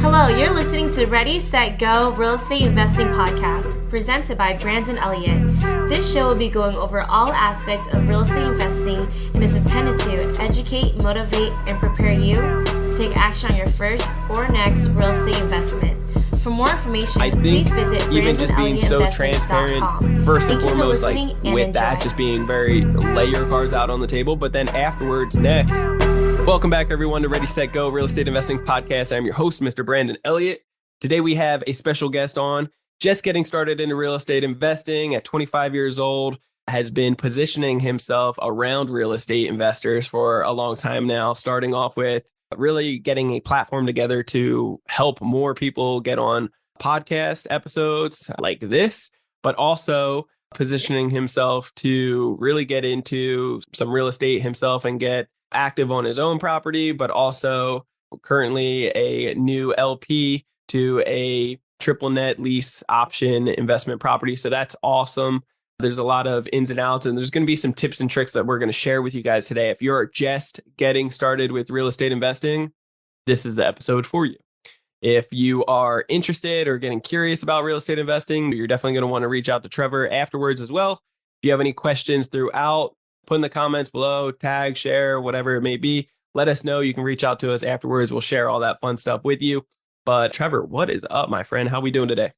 Hello, you're listening to Ready, Set, Go Real Estate Investing Podcast, presented by Brandon Elliott. This show will be going over all aspects of real estate investing and is intended to educate, motivate, and prepare you to take action on your first or next real estate investment. For more information, please visit even just being so transparent, first and foremost, like with that, just being very lay your cards out on the table, but then afterwards, next. Welcome back, everyone, to Ready, Set, Go Real Estate Investing Podcast. I'm your host, Mr. Brandon Elliott. Today, we have a special guest on, just getting started into real estate investing at 25 years old, has been positioning himself around real estate investors for a long time now, starting off with really getting a platform together to help more people get on podcast episodes like this, but also positioning himself to really get into some real estate himself and get active on his own property, but also currently a new LP to a triple net lease option investment property. So that's awesome. There's a lot of ins and outs, and there's going to be some tips and tricks that we're going to share with you guys today. If you're just getting started with real estate investing, this is the episode for you. If you are interested or getting curious about real estate investing, you're definitely going to want to reach out to Trevor afterwards as well. If you have any questions throughout, put in the comments below, tag, share, whatever it may be. Let us know. You can reach out to us afterwards. We'll share all that fun stuff with you. But Trevor, what is up, my friend? How we doing today?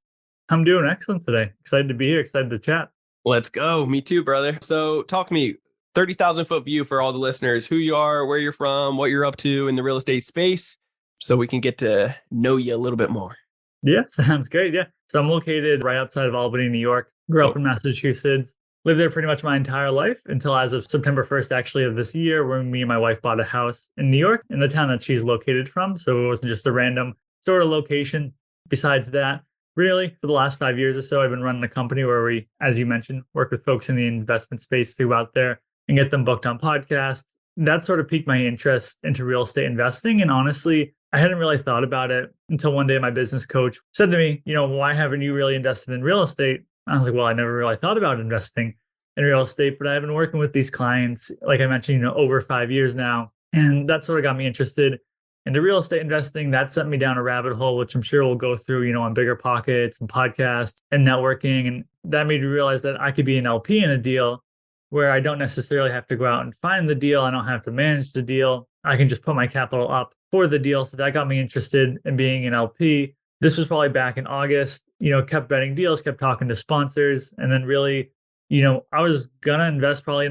I'm doing excellent today. Excited to be here. Excited to chat. Let's go. Me too, brother. So talk to me, 30,000 foot view for all the listeners, who you are, where you're from, what you're up to in the real estate space, so we can get to know you a little bit more. Yeah, sounds great. Yeah. So I'm located right outside of Albany, New York. Grew up in Massachusetts. Lived there pretty much my entire life until as of September 1st, actually, of this year, when me and my wife bought a house in New York, in the town that she's located from. So it wasn't just a random sort of location. Besides that, really, for the last 5 years or so, I've been running a company where we, as you mentioned, work with folks in the investment space throughout there and get them booked on podcasts. That sort of piqued my interest into real estate investing. And honestly, I hadn't really thought about it until one day my business coach said to me, why haven't you really invested in real estate? I was like, well, I never really thought about investing in real estate, but I've been working with these clients, like I mentioned, over 5 years now. And that sort of got me interested into real estate investing. That sent me down a rabbit hole, which I'm sure we'll go through, on Bigger Pockets and podcasts and networking. And that made me realize that I could be an LP in a deal where I don't necessarily have to go out and find the deal. I don't have to manage the deal. I can just put my capital up for the deal. So that got me interested in being an LP. This was probably back in August, kept betting deals, kept talking to sponsors. And then really, I was going to invest probably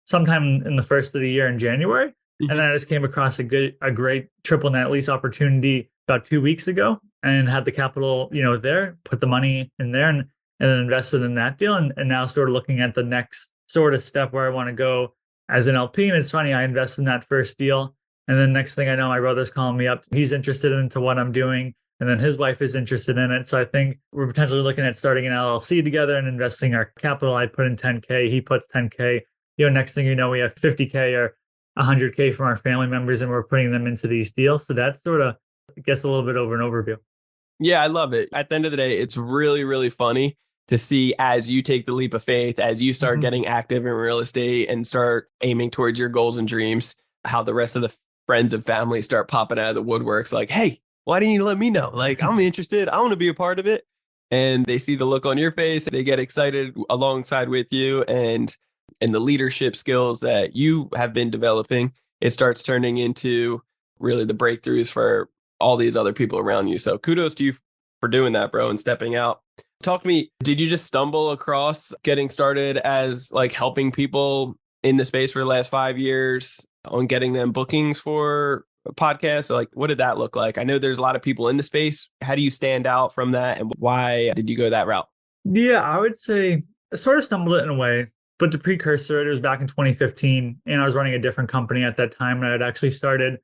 sometime in the first of the year in January. Mm-hmm. And then I just came across a great triple net lease opportunity about 2 weeks ago and had the capital, there, put the money in there and then invested in that deal. And now sort of looking at the next sort of step where I want to go as an LP. And it's funny, I invested in that first deal. And then next thing I know, my brother's calling me up. He's interested into what I'm doing. And then his wife is interested in it. So I think we're potentially looking at starting an LLC together and investing our capital. I put in 10K, he puts 10K. Next thing you know, we have 50K or 100K from our family members, and we're putting them into these deals. So that's sort of, I guess, a little bit over an overview. Yeah, I love it. At the end of the day, it's really, really funny to see as you take the leap of faith, as you start getting active in real estate and start aiming towards your goals and dreams, how the rest of the friends and family start popping out of the woodworks like, hey, why didn't you let me know? Like, I'm interested. I want to be a part of it. And they see the look on your face. They get excited alongside with you and the leadership skills that you have been developing. It starts turning into really the breakthroughs for all these other people around you. So kudos to you for doing that, bro, and stepping out. Talk to me. Did you just stumble across getting started as like helping people in the space for the last 5 years on getting them bookings for podcast? Or like, what did that look like? I know there's a lot of people in the space. How do you stand out from that? And why did you go that route? Yeah, I would say I sort of stumbled it in a way, but the precursor, it was back in 2015. And I was running a different company at that time. And I had actually started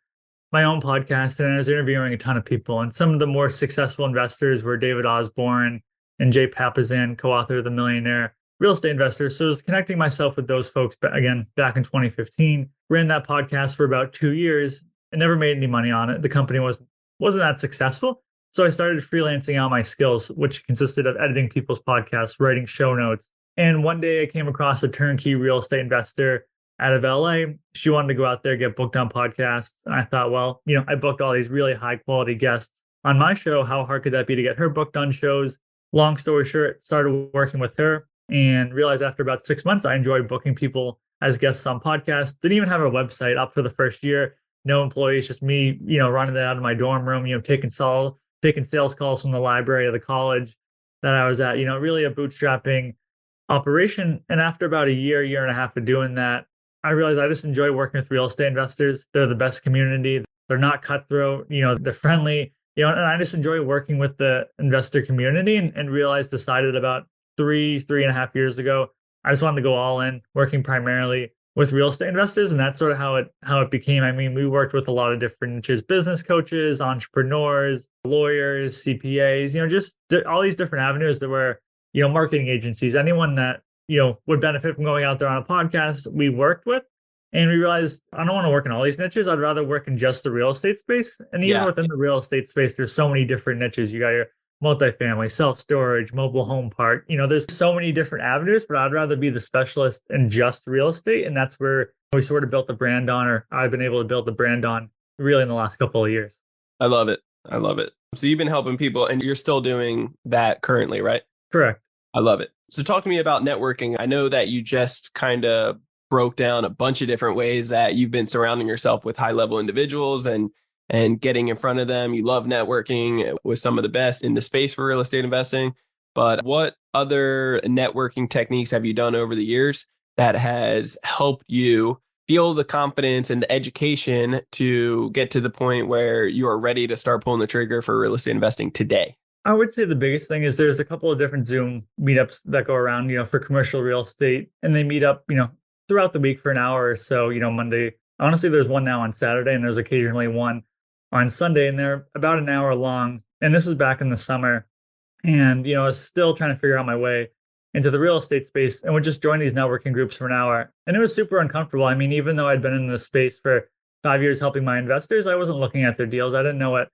my own podcast and I was interviewing a ton of people. And some of the more successful investors were David Osborne and Jay Papasan, co-author of The Millionaire Real Estate Investor. So I was connecting myself with those folks, again, back in 2015. Ran that podcast for about 2 years. I never made any money on it. The company wasn't that successful. So I started freelancing out my skills, which consisted of editing people's podcasts, writing show notes. And one day I came across a turnkey real estate investor out of LA. She wanted to go out there, get booked on podcasts. And I thought, well, I booked all these really high quality guests on my show, how hard could that be to get her booked on shows? Long story short, started working with her and realized after about 6 months, I enjoyed booking people as guests on podcasts. Didn't even have a website up for the first year. No employees, just me, running that out of my dorm room, taking sales calls from the library of the college that I was at, really a bootstrapping operation. And after about a year and a half of doing that, I realized I just enjoy working with real estate investors. They're the best community. They're not cutthroat, they're friendly, and I just enjoy working with the investor community and decided about 3.5 years ago, I just wanted to go all in, working primarily with real estate investors. And that's sort of how it became. I mean, we worked with a lot of different niches, business coaches, entrepreneurs, lawyers, CPAs, just all these different avenues that were, marketing agencies, anyone that, would benefit from going out there on a podcast we worked with. And we realized I don't want to work in all these niches. I'd rather work in just the real estate space. And even within the real estate space, there's so many different niches. You got your multifamily, self-storage, mobile home park. There's so many different avenues, but I'd rather be the specialist in just real estate. And that's where we sort of built the brand on, or I've been able to build the brand on really in the last couple of years. I love it. So you've been helping people and you're still doing that currently, right? Correct. I love it. So talk to me about networking. I know that you just kind of broke down a bunch of different ways that you've been surrounding yourself with high-level individuals and getting in front of them. You love networking with some of the best in the space for real estate investing. But what other networking techniques have you done over the years that has helped you feel the confidence and the education to get to the point where you are ready to start pulling the trigger for real estate investing today? I would say the biggest thing is there's a couple of different Zoom meetups that go around, for commercial real estate, and they meet up, throughout the week for an hour or so, Monday. Honestly, there's one now on Saturday and there's occasionally one on Sunday, and they're about an hour long. And this was back in the summer. And, I was still trying to figure out my way into the real estate space and would just join these networking groups for an hour. And it was super uncomfortable. I mean, even though I'd been in this space for 5 years helping my investors, I wasn't looking at their deals. I didn't know what,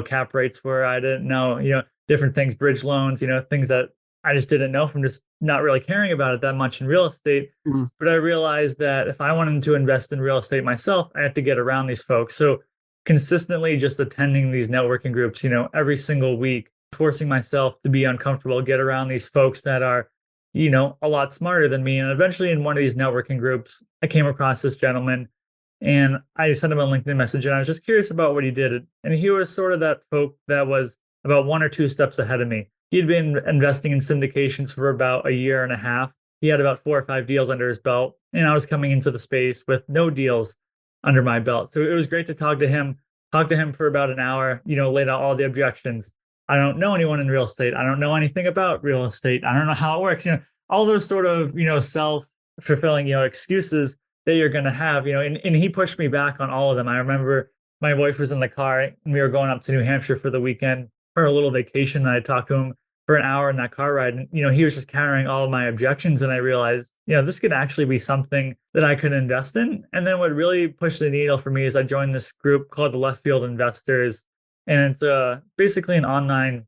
cap rates were. I didn't know, different things, bridge loans, things that I just didn't know from just not really caring about it that much in real estate. But I realized that if I wanted to invest in real estate myself, I had to get around these folks. So consistently just attending these networking groups, every single week, forcing myself to be uncomfortable, get around these folks that are, a lot smarter than me. And eventually in one of these networking groups, I came across this gentleman and I sent him a LinkedIn message and I was just curious about what he did. And he was sort of that folk that was about 1 or 2 steps ahead of me. He'd been investing in syndications for about a year and a half. He had about 4 or 5 deals under his belt, and I was coming into the space with no deals under my belt. So it was great to talk to him for about an hour, laid out all the objections. I don't know anyone in real estate. I don't know anything about real estate. I don't know how it works. All those sort of, self-fulfilling, excuses that you're going to have, and he pushed me back on all of them. I remember my wife was in the car and we were going up to New Hampshire for the weekend for a little vacation. And I talked to him for an hour in that car ride. And, he was just carrying all of my objections. And I realized, this could actually be something that I could invest in. And then what really pushed the needle for me is I joined this group called the Left Field Investors. And it's basically an online,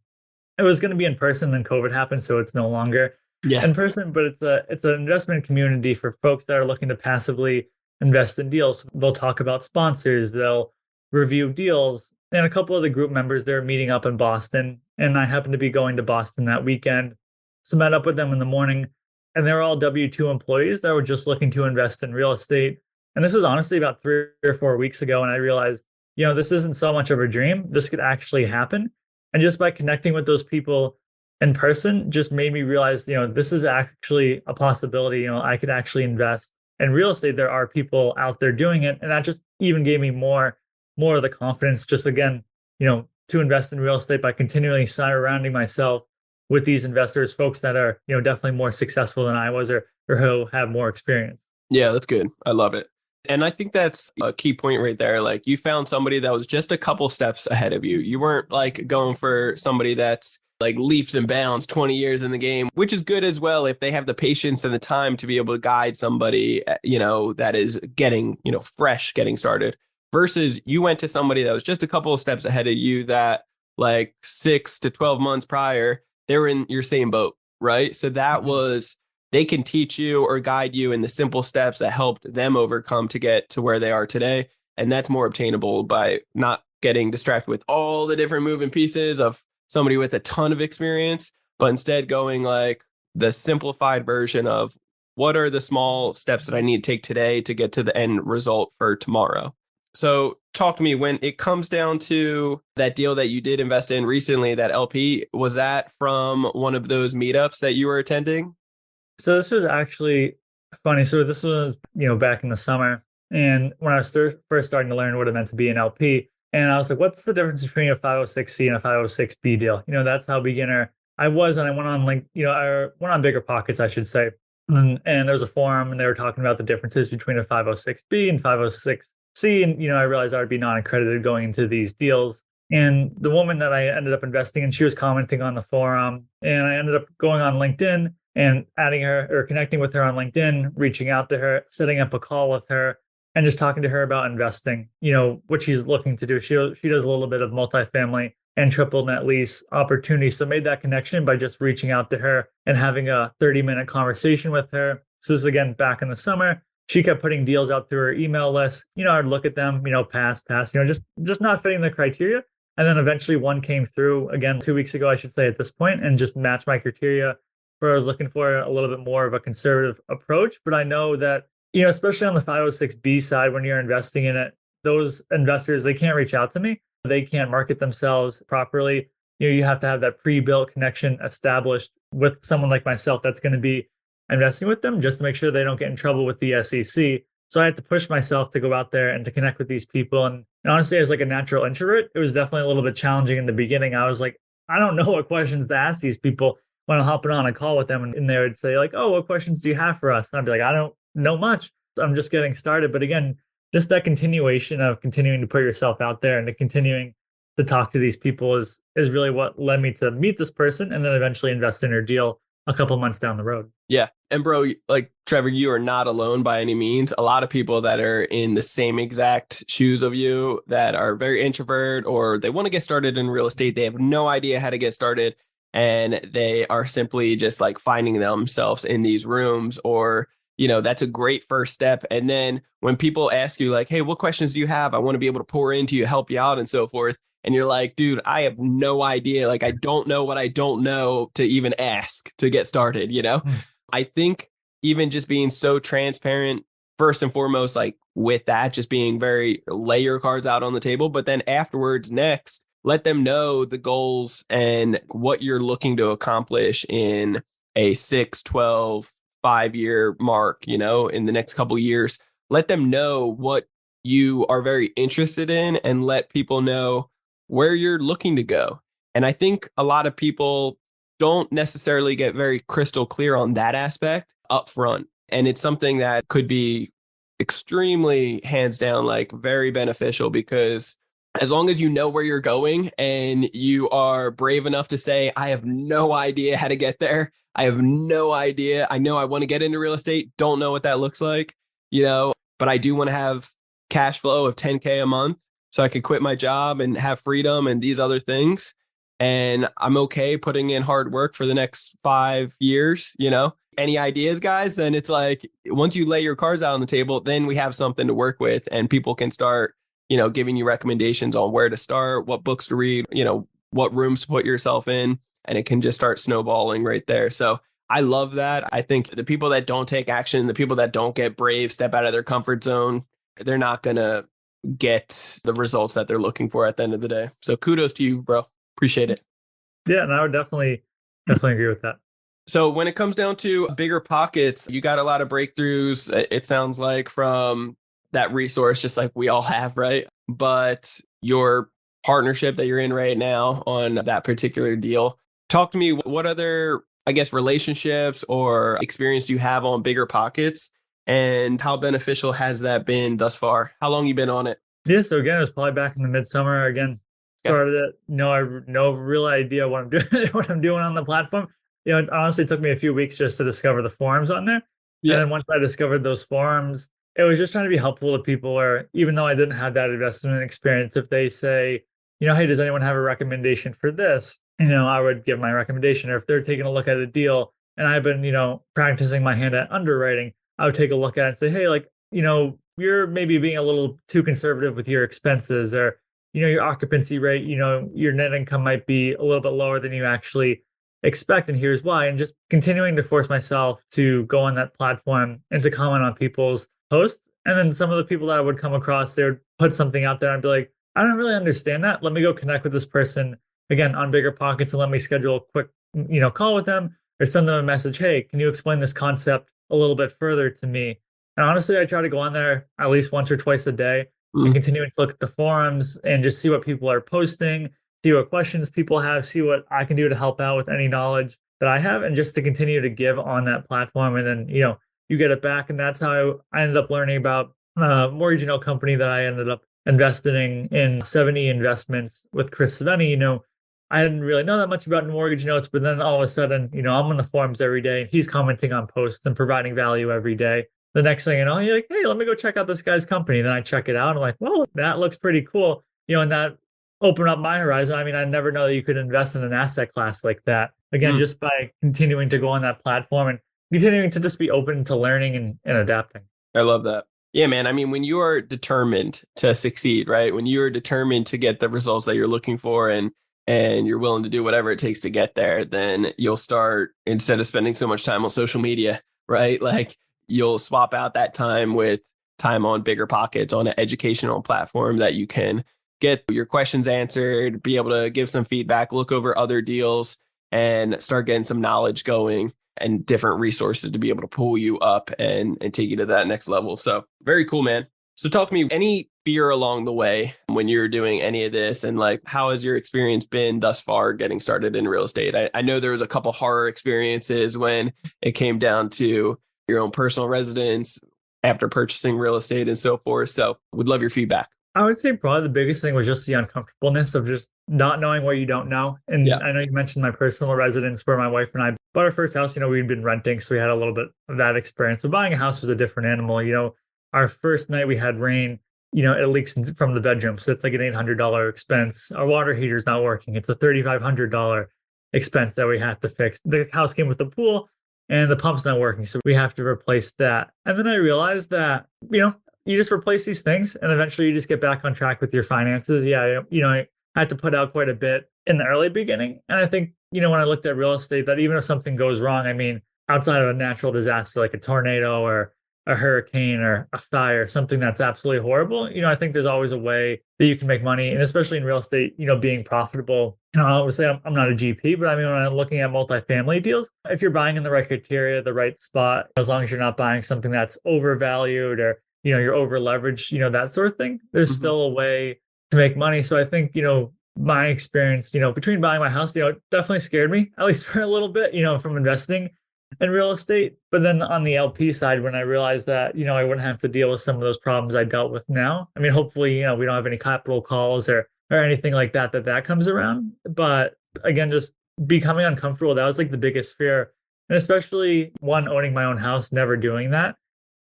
it was going to be in person, then COVID happened. So it's no longer in person, but it's an investment community for folks that are looking to passively invest in deals. They'll talk about sponsors, they'll review deals. And a couple of the group members, they're meeting up in Boston. And I happened to be going to Boston that weekend. So met up with them in the morning. And they were all W-2 employees that were just looking to invest in real estate. And this was honestly about 3 or 4 weeks ago. And I realized, this isn't so much of a dream. This could actually happen. And just by connecting with those people in person just made me realize, this is actually a possibility. I could actually invest in real estate. There are people out there doing it. And that just even gave me more of the confidence, just again, to invest in real estate by continually surrounding myself with these investors, folks that are, definitely more successful than I was or who have more experience. Yeah, that's good. I love it. And I think that's a key point right there. Like you found somebody that was just a couple steps ahead of you. You weren't like going for somebody that's like leaps and bounds 20 years in the game, which is good as well if they have the patience and the time to be able to guide somebody, that is getting, fresh, getting started. Versus you went to somebody that was just a couple of steps ahead of you that like 6 to 12 months prior, they were in your same boat, right? So that was, they can teach you or guide you in the simple steps that helped them overcome to get to where they are today. And that's more obtainable by not getting distracted with all the different moving pieces of somebody with a ton of experience, but instead going like the simplified version of what are the small steps that I need to take today to get to the end result for tomorrow. So talk to me, when it comes down to that deal that you did invest in recently, that LP, was that from one of those meetups that you were attending? So this was actually funny. So this was, back in the summer. And when I was first starting to learn what it meant to be an LP, and I was like, what's the difference between a 506C and a 506B deal? That's how beginner I was. And I went on I went on Bigger Pockets, I should say. And there was a forum and they were talking about the differences between a 506B and 506C. And, I realized I would be non-accredited going into these deals. And the woman that I ended up investing in, she was commenting on the forum. And I ended up going on LinkedIn and adding her or connecting with her on LinkedIn, reaching out to her, setting up a call with her, and just talking to her about investing, what she's looking to do. She does a little bit of multifamily and triple net lease opportunities. So made that connection by just reaching out to her and having a 30-minute conversation with her. So this is again back in the summer. She kept putting deals out through her email list. I'd look at them, pass, just not fitting the criteria. And then eventually one came through again 2 weeks ago, I should say, at this point, and just matched my criteria where I was looking for a little bit more of a conservative approach. But I know that, especially on the 506B side, when you're investing in it, those investors, they can't reach out to me. They can't market themselves properly. You have to have that pre-built connection established with someone like myself that's going to be investing with them just to make sure they don't get in trouble with the SEC. So I had to push myself to go out there and to connect with these people. And honestly, as like a natural introvert, it was definitely a little bit challenging in the beginning. I was like, I don't know what questions to ask these people when I'm hopping on a call with them, and they would say like, oh, what questions do you have for us? And I'd be like, I don't know much. I'm just getting started. But again, just that continuation of continuing to put yourself out there and to continuing to talk to these people is really what led me to meet this person and then eventually invest in her deal a couple months down the road. Yeah. And bro, like Trevor, you are not alone by any means. A lot of people that are in the same exact shoes of you that are very introvert or they want to get started in real estate. They have no idea how to get started. And they are simply just like finding themselves in these rooms or, that's a great first step. And then when people ask you like, hey, what questions do you have? I want to be able to pour into you, help you out and so forth. And you're like, dude, I have no idea. Like, I don't know what I don't know to even ask to get started, I think even just being so transparent, first and foremost, like with that, just being very lay your cards out on the table. But then afterwards, next, let them know the goals and what you're looking to accomplish in a 6, 12, 5-year mark, in the next couple of years. Let them know what you are very interested in and let people know where you're looking to go. And I think a lot of people don't necessarily get very crystal clear on that aspect up front. And it's something that could be extremely hands down, like very beneficial because as long as you know where you're going and you are brave enough to say, I have no idea how to get there. I have no idea. I know I want to get into real estate. Don't know what that looks like, but I do want to have cash flow of 10K a month so I could quit my job and have freedom and these other things. And I'm okay putting in hard work for the next 5 years, Any ideas, guys? Then it's like, once you lay your cards out on the table, then we have something to work with and people can start giving you recommendations on where to start, what books to read, what rooms to put yourself in, and it can just start snowballing right there. So I love that. I think the people that don't take action, the people that don't get brave, step out of their comfort zone, they're not going to get the results that they're looking for at the end of the day. So kudos to you, bro. Appreciate it. Yeah, and I would definitely agree with that. So when it comes down to Bigger Pockets, you got a lot of breakthroughs, it sounds like, from that resource, just like we all have, right? But your partnership that you're in right now on that particular deal, talk to me, what other, I guess, relationships or experience do you have on Bigger Pockets and how beneficial has that been thus far? How long you been on it? Yeah, so again, it was probably back in the midsummer. Again, started it. I have no real idea what I'm doing, on the platform. It honestly took me a few weeks just to discover the forums on there. Yeah. And then once I discovered those forums, it was just trying to be helpful to people where even though I didn't have that investment experience, if they say, hey, does anyone have a recommendation for this? I would give my recommendation. Or if they're taking a look at a deal and I've been, practicing my hand at underwriting, I would take a look at it and say, hey, you're maybe being a little too conservative with your expenses, or your occupancy rate, your net income might be a little bit lower than you actually expect. And here's why. And just continuing to force myself to go on that platform and to comment on people's posts. And then some of the people that I would come across, they would put something out there and I'd be like, I don't really understand that. Let me go connect with this person again on Bigger Pockets and let me schedule a quick, call with them or send them a message. Hey, can you explain this concept a little bit further to me? And honestly, I try to go on there at least once or twice a day and continuing to look at the forums and just see what people are posting, see what questions people have, see what I can do to help out with any knowledge that I have, and just to continue to give on that platform. And then, you get it back. And that's how I ended up learning about a mortgage note company that I ended up investing in 70 investments with Chris Saveni. I didn't really know that much about mortgage notes, but then all of a sudden, I'm on the forums every day and he's commenting on posts and providing value every day. The next thing you know, you're like, hey, let me go check out this guy's company. Then I check it out. I'm like, well, that looks pretty cool. And that opened up my horizon. I mean, I never know that you could invest in an asset class like that. Again, just by continuing to go on that platform and continuing to just be open to learning and adapting. I love that. Yeah, man. I mean, when you are determined to succeed, right? When you're determined to get the results that you're looking for and you're willing to do whatever it takes to get there, then you'll start, instead of spending so much time on social media, right? Like you'll swap out that time with time on Bigger Pockets, on an educational platform that you can get your questions answered, be able to give some feedback, look over other deals and start getting some knowledge going and different resources to be able to pull you up and take you to that next level. So very cool, man. So talk to me, any fear along the way when you're doing any of this, and like, how has your experience been thus far getting started in real estate? I know there was a couple horror experiences when it came down to your own personal residence after purchasing real estate and so forth. So would love your feedback. I would say probably the biggest thing was just the uncomfortableness of just not knowing what you don't know. And I know you mentioned my personal residence where my wife and I bought our first house. We'd been renting, so we had a little bit of that experience. But buying a house was a different animal. Our first night we had rain, it leaks from the bedroom. So it's like an $800 expense. Our water heater's not working. It's a $3,500 expense that we have to fix. The house came with a pool and the pump's not working. So we have to replace that. And then I realized that, you just replace these things and eventually you just get back on track with your finances. I had to put out quite a bit in the early beginning. And I think, when I looked at real estate, that even if something goes wrong, I mean, outside of a natural disaster like a tornado or a hurricane or a fire, something that's absolutely horrible, I think there's always a way that you can make money. And especially in real estate, being profitable. Obviously, I'm not a GP, but I mean, when I'm looking at multifamily deals, if you're buying in the right criteria, the right spot, as long as you're not buying something that's overvalued or you're over leveraged, that sort of thing, there's still a way to make money. So I think, my experience, between buying my house, it definitely scared me, at least for a little bit, from investing in real estate. But then on the LP side, when I realized that, I wouldn't have to deal with some of those problems I dealt with now. I mean, hopefully, we don't have any capital calls or anything like that comes around. But again, just becoming uncomfortable, that was like the biggest fear. And especially one, owning my own house, never doing that.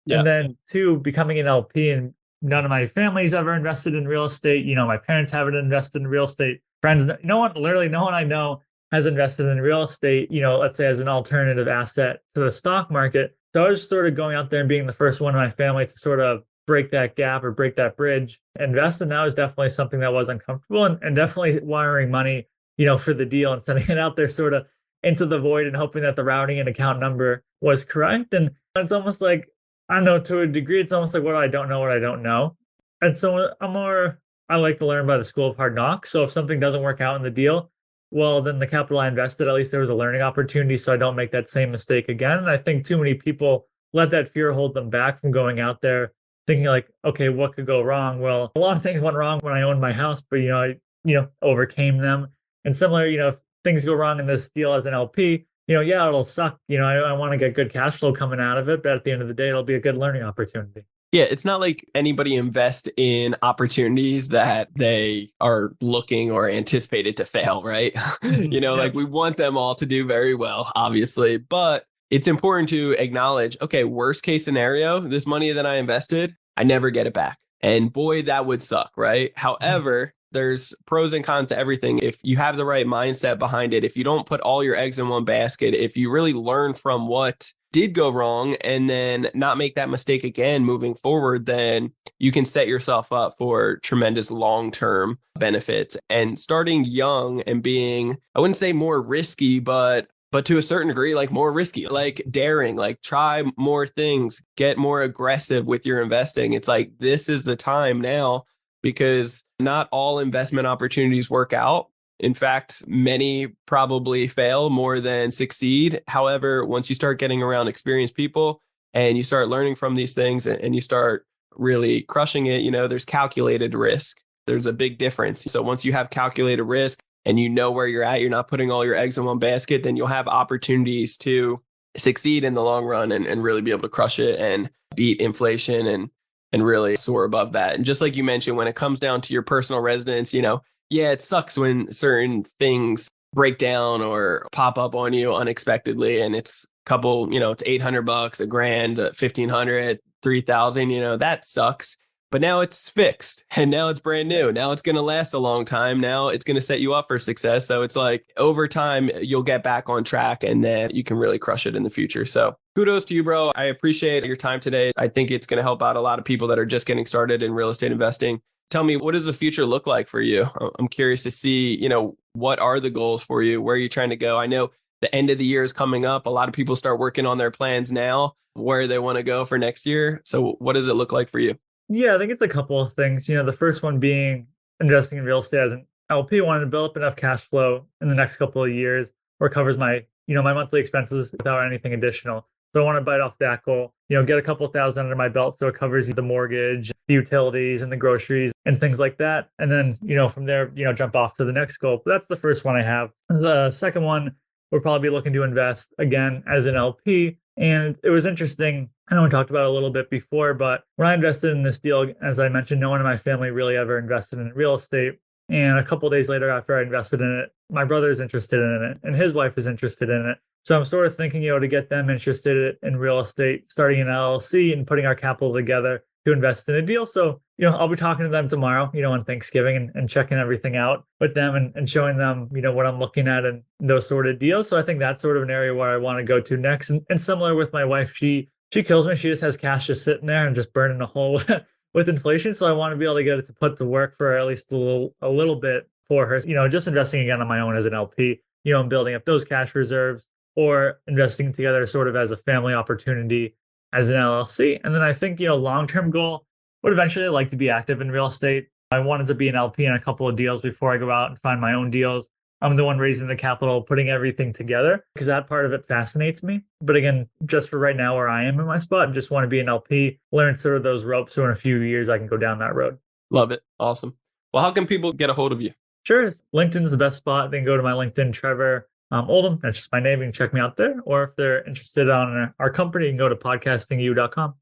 Yeah. And then two, becoming an LP, and none of my family's ever invested in real estate. My parents haven't invested in real estate. Friends, no one I know has invested in real estate, let's say as an alternative asset to the stock market. So I was sort of going out there and being the first one in my family to sort of break that gap or break that bridge, invest. And that was definitely something that was uncomfortable and definitely wiring money, for the deal and sending it out there sort of into the void and hoping that the routing and account number was correct. And it's almost like, I don't know, to a degree, it's almost like what I don't know. And so I like to learn by the school of hard knocks. So if something doesn't work out in the deal, well, then the capital I invested, at least there was a learning opportunity so I don't make that same mistake again. And I think too many people let that fear hold them back from going out there thinking like, okay, what could go wrong? Well, a lot of things went wrong when I owned my house, but, I overcame them. And similar, if things go wrong in this deal as an LP, it'll suck. I want to get good cash flow coming out of it, but at the end of the day, it'll be a good learning opportunity. Yeah, it's not like anybody invest in opportunities that they are looking or anticipated to fail, right? Like we want them all to do very well, obviously, but it's important to acknowledge, okay, worst case scenario, this money that I invested, I never get it back. And boy, that would suck, right? However, there's pros and cons to everything. If you have the right mindset behind it, if you don't put all your eggs in one basket, if you really learn from what did go wrong and then not make that mistake again moving forward, then you can set yourself up for tremendous long-term benefits. And starting young and being, I wouldn't say more risky, but to a certain degree, like more risky, like daring, like try more things, get more aggressive with your investing. It's like, this is the time now, because not all investment opportunities work out. In fact, many probably fail more than succeed. However, once you start getting around experienced people and you start learning from these things and you start really crushing it, there's calculated risk. There's a big difference. So once you have calculated risk and you know where you're at, you're not putting all your eggs in one basket, then you'll have opportunities to succeed in the long run and really be able to crush it and beat inflation and really soar above that. And just like you mentioned, when it comes down to your personal residence, yeah, it sucks when certain things break down or pop up on you unexpectedly. And it's it's $800, $1,000, 1,500, 3,000, that sucks. But now it's fixed and now it's brand new. Now it's going to last a long time. Now it's going to set you up for success. So it's like over time, you'll get back on track and then you can really crush it in the future. So kudos to you, bro. I appreciate your time today. I think it's going to help out a lot of people that are just getting started in real estate investing. Tell me, what does the future look like for you? I'm curious to see, what are the goals for you? Where are you trying to go? I know the end of the year is coming up. A lot of people start working on their plans now, where they want to go for next year. So what does it look like for you? Yeah, I think it's a couple of things. The first one being investing in real estate as an LP, wanting to build up enough cash flow in the next couple of years where it covers my monthly expenses without anything additional. So I want to bite off that goal, get a couple thousand under my belt so it covers the mortgage, the utilities and the groceries and things like that. And then, from there, jump off to the next goal. But that's the first one I have. The second one, we'll probably be looking to invest again as an LP. And it was interesting. I know we talked about it a little bit before, but when I invested in this deal, as I mentioned, no one in my family really ever invested in real estate. And a couple of days later, after I invested in it, my brother is interested in it and his wife is interested in it. So I'm sort of thinking, to get them interested in real estate, starting an LLC and putting our capital together to invest in a deal. So, I'll be talking to them tomorrow, on Thanksgiving and checking everything out with them and showing them, what I'm looking at and those sort of deals. So I think that's sort of an area where I want to go to next. And similar with my wife, she kills me. She just has cash just sitting there and just burning a hole with inflation. So I want to be able to get it to put to work for at least a little bit for her, just investing again on my own as an LP, and building up those cash reserves or investing together sort of as a family opportunity as an LLC. And then I think, long-term goal would eventually like to be active in real estate. I wanted to be an LP in a couple of deals before I go out and find my own deals. I'm the one raising the capital, putting everything together because that part of it fascinates me. But again, just for right now where I am in my spot, I just want to be an LP, learn sort of those ropes. So in a few years, I can go down that road. Love it. Awesome. Well, how can people get a hold of you? Sure. LinkedIn's the best spot. They can go to my LinkedIn, Trevor Oldham. That's just my name. You can check me out there. Or if they're interested on our company, you can go to podcastingu.com.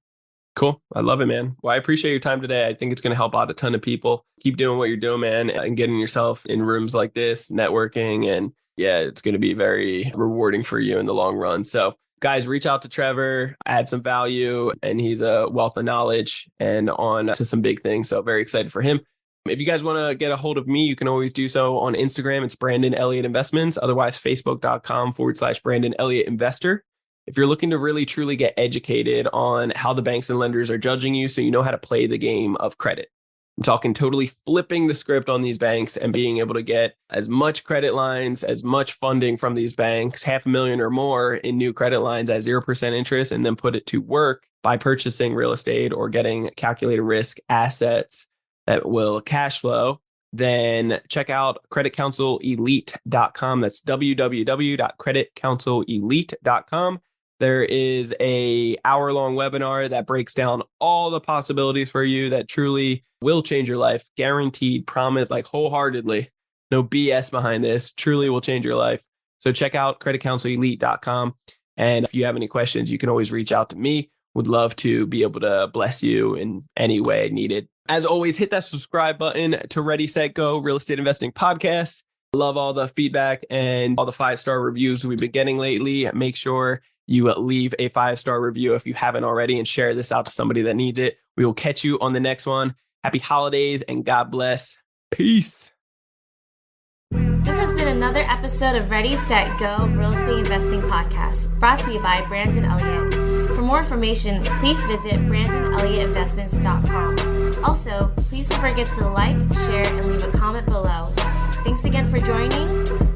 Cool. I love it, man. Well, I appreciate your time today. I think it's going to help out a ton of people. Keep doing what you're doing, man, and getting yourself in rooms like this, networking. And yeah, it's going to be very rewarding for you in the long run. So guys, reach out to Trevor, add some value, and he's a wealth of knowledge and on to some big things. So very excited for him. If you guys want to get a hold of me, you can always do so on Instagram. It's Brandon Elliott Investments. Otherwise, facebook.com/Brandon Elliott Investor. If you're looking to really truly get educated on how the banks and lenders are judging you so you know how to play the game of credit. I'm talking totally flipping the script on these banks and being able to get as much credit lines, as much funding from these banks, $500,000 or more in new credit lines at 0% interest, and then put it to work by purchasing real estate or getting calculated risk assets that will cash flow. Then check out creditcounselelite.com. That's www.creditcounselelite.com. There is a hour-long webinar that breaks down all the possibilities for you that truly will change your life. Guaranteed, promise, like wholeheartedly. No BS behind this. Truly will change your life. So check out creditcounselelite.com. And if you have any questions, you can always reach out to me. Would love to be able to bless you in any way needed. As always, hit that subscribe button to Ready, Set, Go Real Estate Investing Podcast. Love all the feedback and all the 5-star reviews we've been getting lately. Make sure you leave a 5-star review if you haven't already and share this out to somebody that needs it. We will catch you on the next one. Happy holidays and God bless. Peace. This has been another episode of Ready, Set, Go Real Estate Investing Podcast, brought to you by Brandon Elliott. For more information, please visit BrandonElliottInvestments.com. Also, please don't forget to like, share, and leave a comment below. Thanks again for joining.